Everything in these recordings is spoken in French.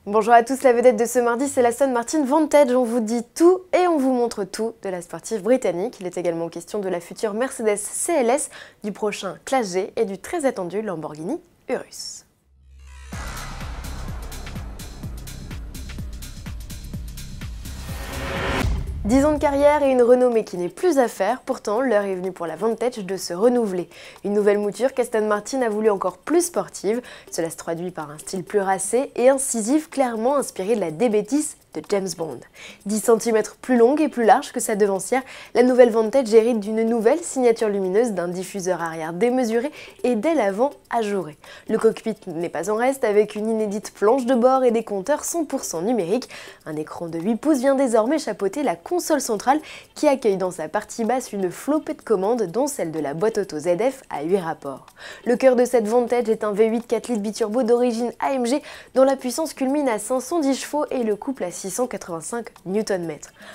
Bonjour à tous, la vedette de ce mardi c'est l'Aston Martin Vantage. On vous dit tout et on vous montre tout de la sportive britannique. Il est également question de la future Mercedes CLS, du prochain Classe G et du très attendu Lamborghini Urus. 10 ans de carrière et une renommée qui n'est plus à faire, pourtant l'heure est venue pour la Vantage de se renouveler. Une nouvelle mouture qu'Aston Martin a voulu encore plus sportive, cela se traduit par un style plus racé et incisif clairement inspiré de la DB10 de James Bond. 10 cm plus longue et plus large que sa devancière, la nouvelle Vantage hérite d'une nouvelle signature lumineuse, d'un diffuseur arrière démesuré et d'ailes avant ajourées. Le cockpit n'est pas en reste avec une inédite planche de bord et des compteurs 100% numériques. Un écran de 8 pouces vient désormais chapeauter la console centrale qui accueille dans sa partie basse une flopée de commandes dont celle de la boîte auto ZF à 8 rapports. Le cœur de cette Vantage est un V8 4 litres biturbo d'origine AMG dont la puissance culmine à 510 chevaux et le couple à 685 Nm.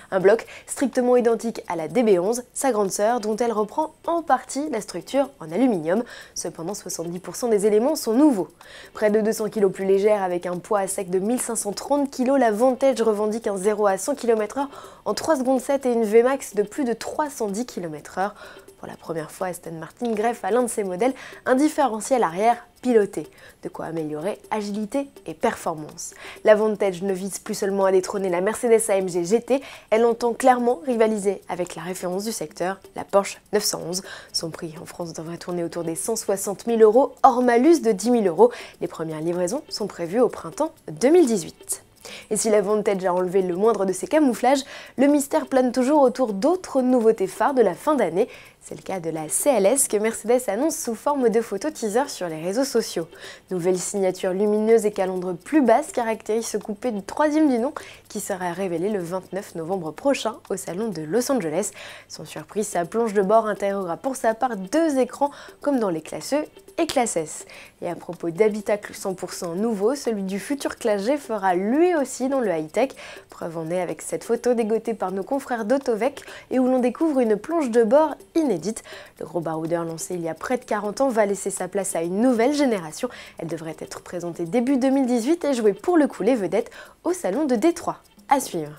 Un bloc strictement identique à la DB11, sa grande sœur, dont elle reprend en partie la structure en aluminium. Cependant, 70% des éléments sont nouveaux. Près de 200 kg plus légère, avec un poids à sec de 1530 kg, la Vantage revendique un 0 à 100 km/h en 3 secondes 7 et une Vmax de plus de 310 km/h. Pour la première fois, Aston Martin greffe à l'un de ses modèles un différentiel arrière piloté, de quoi améliorer agilité et performance. La Vantage ne vise plus seulement à détrôner la Mercedes AMG GT, elle entend clairement rivaliser avec la référence du secteur, la Porsche 911. Son prix en France devrait tourner autour des 160 000 €, hors malus de 10 000 €. Les premières livraisons sont prévues au printemps 2018. Et si la Vantage a enlevé le moindre de ses camouflages, le mystère plane toujours autour d'autres nouveautés phares de la fin d'année. C'est le cas de la CLS que Mercedes annonce sous forme de photo teaser sur les réseaux sociaux. Nouvelle signature lumineuse et calandre plus basse caractérise ce coupé du troisième du nom qui sera révélé le 29 novembre prochain au salon de Los Angeles. Sans surprise, sa planche de bord intégrera pour sa part 2 écrans comme dans les classes E et classe S. Et à propos d'habitacles 100% nouveaux, celui du futur Classe G fera lui aussi dans le high-tech. Preuve en est avec cette photo dégotée par nos confrères d'Autovec et où l'on découvre une planche de bord inédite. Le gros baroudeur lancé il y a près de 40 ans va laisser sa place à une nouvelle génération. Elle devrait être présentée début 2018 et jouer pour le coup les vedettes au salon de Détroit. À suivre.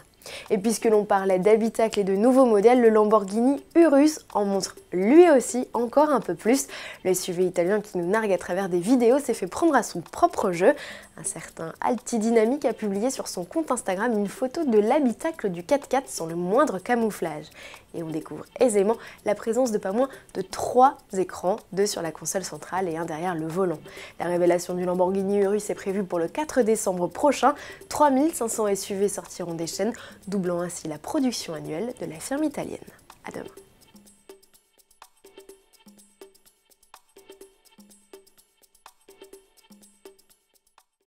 Et puisque l'on parlait d'habitacle et de nouveaux modèles, le Lamborghini Urus en montre lui aussi encore un peu plus. Le SUV italien qui nous nargue à travers des vidéos s'est fait prendre à son propre jeu. Un certain Alti Dynamique a publié sur son compte Instagram une photo de l'habitacle du 4x4 sans le moindre camouflage. Et on découvre aisément la présence de pas moins de 3 écrans, 2 sur la console centrale et un derrière le volant. La révélation du Lamborghini Urus est prévue pour le 4 décembre prochain. 3500 SUV sortiront des chaînes, doublant ainsi la production annuelle de la firme italienne. À demain.